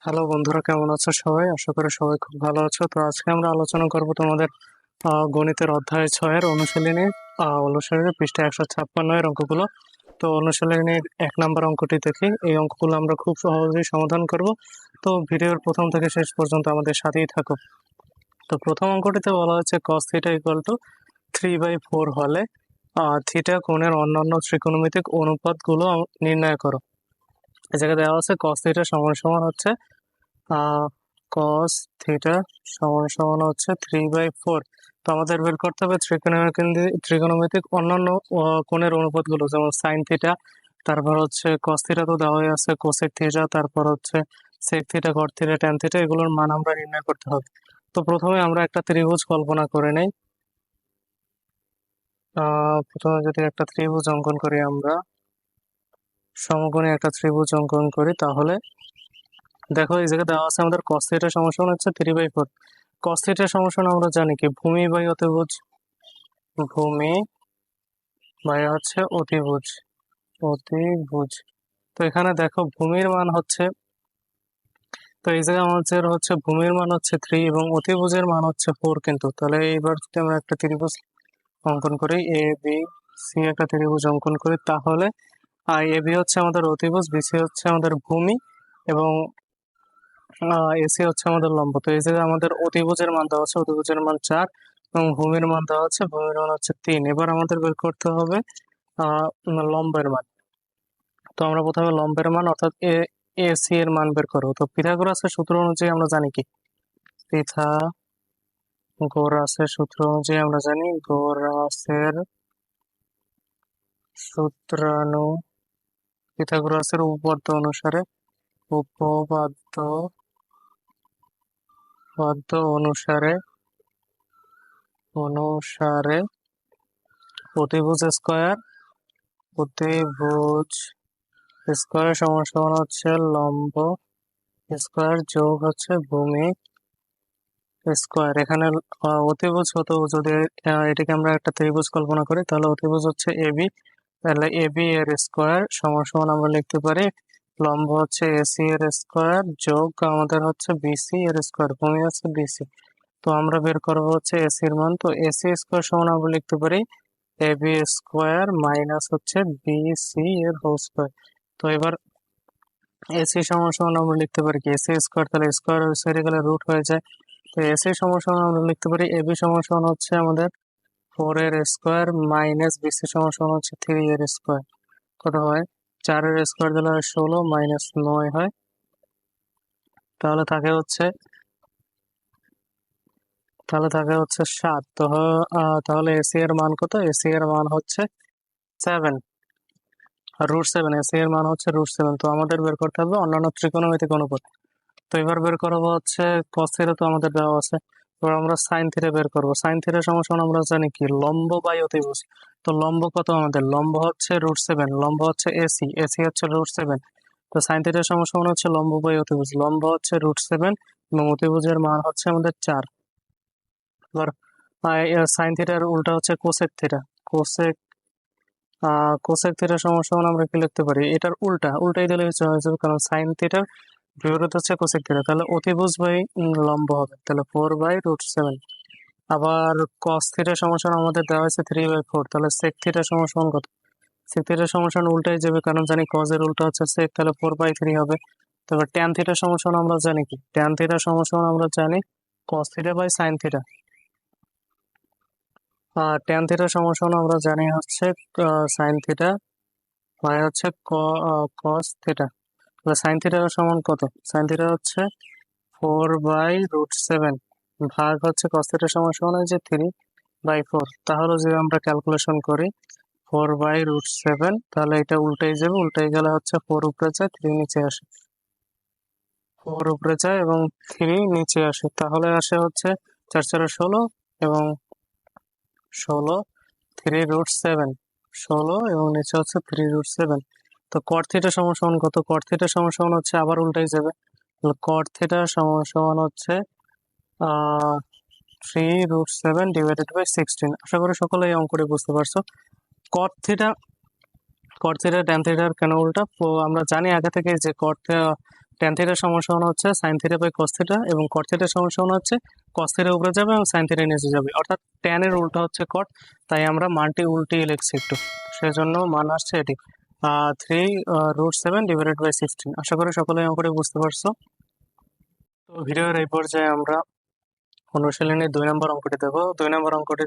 Hello বন্ধুরা, কেমন আছো সবাই? আশা করি সবাই খুব ভালো আছো। তো আজকে আমরা আলোচনা করব তোমাদের গণিতের অধ্যায় 6-এর অনুশীলনী পৃষ্ঠা 156 এর অঙ্কগুলো। তো অনুশীলনীর 1 নম্বর অঙ্কটি দেখি। এই অঙ্কগুলো আমরা খুব সহজেই সমাধান করব। তো ভিডিওর প্রথম থেকে শেষ পর্যন্ত আমাদের সাথেই থাকো। তো প্রথম অঙ্কটিতে বলা হচ্ছে cos θ = 3/4 হলে থিটা কোণের অন্যান্য ত্রিকোণমিতিক অনুপাতগুলো নির্ণয় করো। এই জায়গায় দেওয়া আছে cos θ সমান সমান হচ্ছে cos থিটা সমান সমান হচ্ছে 3/4। তো আমাদের বের করতে হবে ত্রিকোণমিতিক অন্যান্য কোণের অনুপাতগুলো, যেমন সাইন থিটা, তারপর হচ্ছে cos থিটা তো দেওয়াই আছে, কোসেক থিটা, তারপর হচ্ছে sec theta, cot theta, tan theta, এগুলোর মান আমরা নির্ণয় করতে হবে। তো প্রথমে আমরা একটা ত্রিভুজ কল্পনা করে নেই। প্রথমে যদি একটা ত্রিভুজ অঙ্কন করি, আমরা সমকোণী একটা ত্রিভুজ অঙ্কন করি, তাহলে দেখো এই জায়গায় দেওয়া আছে আমাদের cos থিটা সমান সমান হচ্ছে 3/4। cos থিটা সমান সমান আমরা জানি কি, ভূমি বাই অতিভুজ, ভূমি বাই হচ্ছে অতিভুজ, অতিভুজ। তো এখানে দেখো ভূমির মান হচ্ছে, তো এই জায়গায় আমাদের হচ্ছে ভূমির মান হচ্ছে 3 এবং অতিভুজের মান হচ্ছে 4। কিন্তু তাহলে এইবার যদি আমরা একটা ত্রিভুজ অঙ্কন করি, এ বি সি, একটা ত্রিভুজ অঙ্কন করি, তাহলে এ বি হচ্ছে আমাদের অতিভুজ, বিসি হচ্ছে আমাদের ভূমি, এবং এসি হচ্ছে আমাদের লম্ব। তো এই জায়গায় আমাদের অতিভুজের মান দেওয়া আছে, অতিভুজের মান 4, এবং ভূমির মান দেওয়া আছে, ভূমির মান হচ্ছে 3। এবার আমাদের বের করতে হবে লম্বের মান। তো আমরা প্রথমে লম্বের মান অর্থাৎ এসি এর মান বের করবো। তো পিথাগোরাসের সূত্র অনুযায়ী আমরা জানি কি, পিথাগোরাসের সূত্র অনুযায়ী আমরা জানি, গোরাসের সূত্রানু পিথাগোরাসের উপপাদ্য অনুসারে, উপপাদ্য অনুসারে অনুসারে প্রতিভুজ স্কয়ার, প্রতিভুজ স্কয়ার সমান সমান হচ্ছে লম্ব স্কয়ার যোগ হচ্ছে ভূমি স্কয়ার। এখানে অতিভুজ হতো, যদি এটাকে আমরা একটা ত্রিভুজ কল্পনা করি, তাহলে অতিভুজ হচ্ছে এবি, তাহলে এবি এর স্কয়ার সমান সমান আমরা লিখতে পারি লম্ব হচ্ছে এসি এর স্কয়ার যোগ আমাদের হচ্ছে বিসি এর স্কয়ার, ভূমি হচ্ছে বিসি। তো আমরা বের করবো হচ্ছে এসি এর মান। তো এসি স্কয়ার সমান আমরা লিখতে পারি এ বি স্কোয়ার মাইনাস হচ্ছে বিসি এর হোল স্কোয়ার। তো এবার এসি সমান সমান আমরা লিখতে পারি কি, এসি স্কোয়ার, তাহলে স্কোয়ার সাইডে গেলে রুট হয়ে যায়। তো এসি সমান সমান আমরা লিখতে পারি এবি সমান সমান হচ্ছে আমাদের 4 এর স্কোয়ার মাইনাস বিসি সমান সমান হচ্ছে 3 এর স্কোয়ার। কত হয়, 4 এর স্কোয়ার দিলে হয় 16 মাইনাস 9 হয়, তাহলে থাকে হচ্ছে 7। তো তাহলে এসি এর মান কত, এসি এর মান হচ্ছে 7, √7। এসি এর মান হচ্ছে √7। তো আমাদের বের করতে হবে অন্যান্য ত্রিকোণমিতিক অনুপাত। তো এবার বের করবো হচ্ছে cos থিটা, তো আমাদের দেওয়া আছে। এবার আমরা সাইন থিটা বের করবো। সাইন থিটা সমান সমান আমরা জানি কি, লম্ব বাই অতিভুজ। তো লম্ব কত আমাদের, লম্ব হচ্ছে √7, লম্ব হচ্ছে এসি, এসি হচ্ছে √7। তো সাইন থিটা সমান সমান হচ্ছে লম্ব বাই অতিভুজ, লম্ব হচ্ছে √7 এবং অতিভুজের মান হচ্ছে আমাদের 4। এবার সাইন থিটার উল্টা হচ্ছে cosec theta, cosec cosec theta সমান সমান আমরা কি লিখতে পারি, এটার উল্টাই দিলে হয়ে যাবে, কারণ সাইন থিটার বিপরীত হচ্ছে কোসেক থিটা, তাহলে অতিভুজ বাই লম্ব হবে, তাহলে 4/√7। আবার কস থিটা সমান সমান আমাদের দেওয়া হয়েছে 3/4, তাহলে সেক থিটা সমান সমান কত, সেক থিটা সমান সমান উল্টাই যাবে, কারণ জানি কজ এর উল্টা হচ্ছে সেক, তাহলে 4/3 হবে। তারপর ট্যান থিটা সমান সমান আমরা জানি কি, ট্যান থিটা সমান সমান আমরা জানি cos theta by sine theta. Tan theta সমান সমান আমরা জানি হচ্ছে সাইন থিটা বাই হচ্ছে কস থিটা। তাহলে সাইন থিটা সমান কত, সাইন থিটা হচ্ছে 4/√7 ভাগ হচ্ছে কস থিটা সমান সমান হচ্ছে 3/4। তাহলে যদি আমরা ক্যালকুলেশন করি 4/√7, তাহলে এটা উল্টাই যাবে, উল্টাই গেলে হচ্ছে 4 উপরে যায়, 3 নিচে আসে, 4 উপরে যায় এবং 3 নিচে আসে, তাহলে আসে হচ্ছে 4 4 16 এবং 16, 3√7, 16 এবং নিচে হচ্ছে 3√7। তো কট থিটা সমান সমান কত, কট থিটা সমান সমান হচ্ছে আবার উল্টাই যাবে, কট থিটা সমান সমান হচ্ছে 3√7/16। আশা করি সকলে এই অঙ্কটি বুঝতে পারছো। কট থিটা, ট্যান থিটার কেন উল্টা, তো আমরা জানি আগে থেকে যে ট্যান থিটা সমান সমান হচ্ছে sine theta by cos theta, এবং কট থিটা সমান সমান হচ্ছে কস থিটা উপরে যাবে এবং সাইন থিটা নিচে যাবে, অর্থাৎ ট্যান এর উল্টা হচ্ছে কট, তাই আমরা মানটি উল্টিয়ে লিখছি একটু, সেজন্য মান আসছে এটি 3√7 ডিভাইডেড বাই 16। আশা করি সকলেই অঙ্কটি বুঝতে পারছো। তো ভিডিওর এই পর্যায়ে আমরা অনুশীলনের 2 নম্বর অঙ্কটি দেখো। 2 নম্বর অঙ্কটি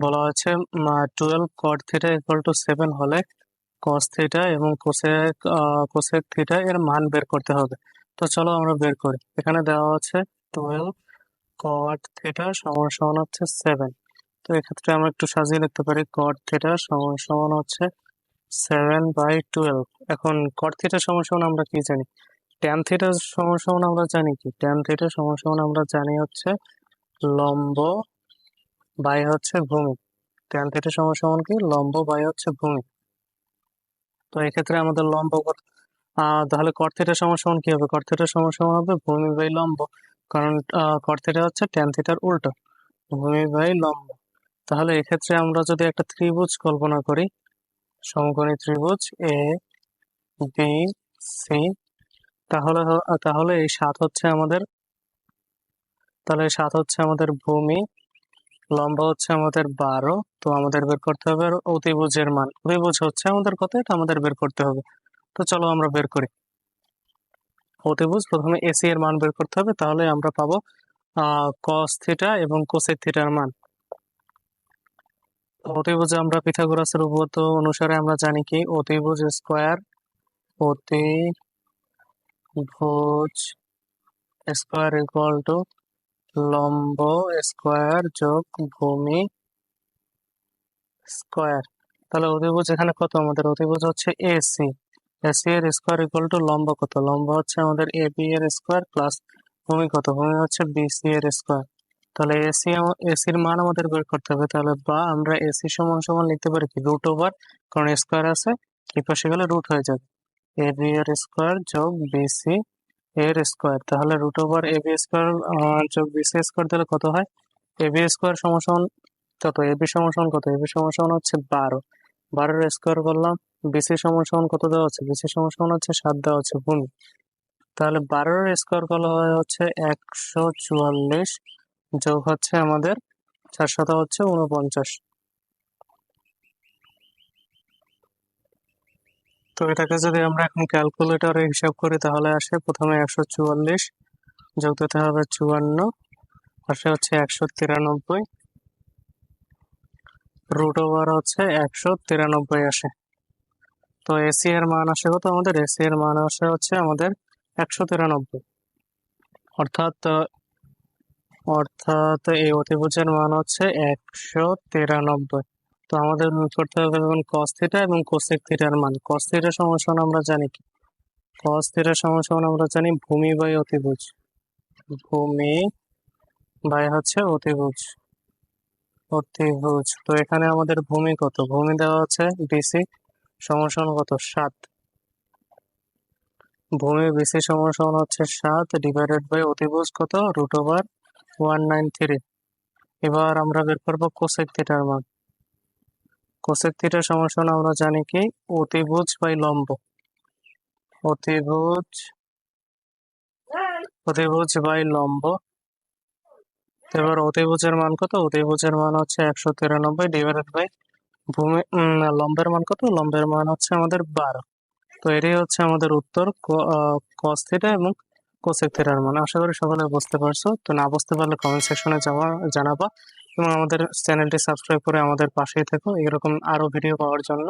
বলা হচ্ছে 12 cot থিটা ইকুয়াল টু 7 হলে cos থিটা এবং কোসেক থিটা এর মান বের করতে হবে। তো চলো আমরা বের করি। এখানে দেওয়া আছে 12 cot থিটা সমান সমান হচ্ছে 7। তো এক্ষেত্রে আমরা একটু সাজিয়ে লিখতে পারি cot থিটা সমান সমান হচ্ছে 7/12। এখন cot থিটা সমান সমান আমরা কি জানি? tan থিটা সমান সমান আমরা জানি কি? tan থিটা সমান সমান আমরা জানি হচ্ছে লম্ব বাই হচ্ছে ভূমি। tan থিটা সমান সমান কি? লম্ব বাই হচ্ছে ভূমি। তো এক্ষেত্রে আমাদের লম্ব তাহলে cot থিটা সমান সমান কি হবে? cot থিটা সমান সমান হবে ভূমি বাই লম্ব, কারণ cot থিটা হচ্ছে tan থিটার উল্টো, ভূমি বাই লম্ব। তাহলে এক্ষেত্রে আমরা যদি একটা ত্রিভুজ কল্পনা করি, সমকোণী ত্রিভুজ এ বি সি, তাহলে এই 7 হচ্ছে আমাদের, তাহলে 7 হচ্ছে আমাদের ভূমি, লম্ব হচ্ছে আমাদের 12। তো আমাদের বের করতে হবে অতিভুজের মান। অতিভুজ হচ্ছে আমাদের কত, এটা আমাদের বের করতে হবে। তো চলো আমরা বের করি। অতিভুজ প্রথমে এসি এর মান বের করতে হবে, তাহলে আমরা পাবো cos থিটা এবং কোসেক থিটার মান। অতিভুজে আমরা পিথাগোরাসের উপপাদ্য অনুসারে আমরা জানি কি, অতিভুজ স্কয়ার ইকুয়াল টু লম্ব স্কয়ার যোগ ভূমি স্কয়ার। তাহলে অতিভুজ এখানে কত? আমাদের অতিভুজ হচ্ছে এসি, এসি এর স্কয়ার ইকুয়াল টু লম্ব কত? লম্ব হচ্ছে আমাদের এ বি এর স্কয়ার প্লাস ভূমি কত? ভূমি হচ্ছে বিসি এর স্কয়ার। তাহলে এসির মান আমাদের বের করতে হবে। তাহলে বা আমরা এসি সমান সমান লিখতে পারি কি, রুট ওভার, কারণ স্কয়ার আছে, এই পাশে গেলে রুট হয়ে যাবে, এ বি এর স্কয়ার যোগ বিসি এর স্কয়ার। তাহলে root over A B square যোগ বিসি স্কয়ার দিলে কত হয়? এ বি স্কয়ার সমান সমান কত? এ বি সমান সমান কত? এ বি সমান সমান হচ্ছে 12, 12 এর স্কয়ার করলাম। বিসি সমান সমান কত দেওয়া আছে? বিসি সমান সমান হচ্ছে 7 দেওয়া আছে, ভূমি। তাহলে 12 এর স্কয়ার করলে হয় হচ্ছে 144 যোগ হচ্ছে আমাদের 4 হচ্ছে 49। তো এটাকে যদি আমরা এখন ক্যালকুলেটরে হিসাব করি তাহলে আসে প্রথমে 144 যোগ দিতে হবে 54, পাশে হচ্ছে 193, রুট ওভার হচ্ছে 193 আসে। তো এসি এর মান আসে কত? আমাদের এসি এর মান আসে হচ্ছে আমাদের 193, অর্থাৎ অর্থাৎ এই অতিভুজের মান হচ্ছে 193। তো আমাদের বের করতে হবে এখন cos থিটা এবং কোসেক থিটার মান। cos থিটা সমান সমান আমরা জানি কি? cos থিটা সমান সমান আমরা জানি ভূমি বাই অতিভুজ, ভূমি বাই হচ্ছে অতিভুজ, অতিভুজ। তো এখানে আমাদের ভূমি কত? ভূমি দেওয়া আছে বিসি সমান সমান কত? 7। ভূমি বিসি সমান সমান হচ্ছে 7 ডিভাইডেড বাই অতিভুজ কত? Root over 193। এবার আমরা বের করবো কোসেক থিটার মান। কোসেক থিটা সমান সমান আমরা জানি কি, অতিভুজ বাই লম্ব, অতিভুজ অতিভুজ বাই লম্ব। এবার অতিভুজের মান কত? অতিভুজের মান হচ্ছে 193 ডিভাইডেড বাই ভূমি লম্বের মান কত? লম্বের মান হচ্ছে আমাদের 12। তো এটাই হচ্ছে আমাদের উত্তর, cos থিটা এবং কোসেক থিটার মান। আশা করি সকলে বুঝতে পারছো। তো না বুঝতে পারলে কমেন্ট সেকশনে জানাবা, এবং আমাদের চ্যানেলটি সাবস্ক্রাইব করে আমাদের পাশেই থেকো এরকম আরো ভিডিও পাওয়ার জন্য।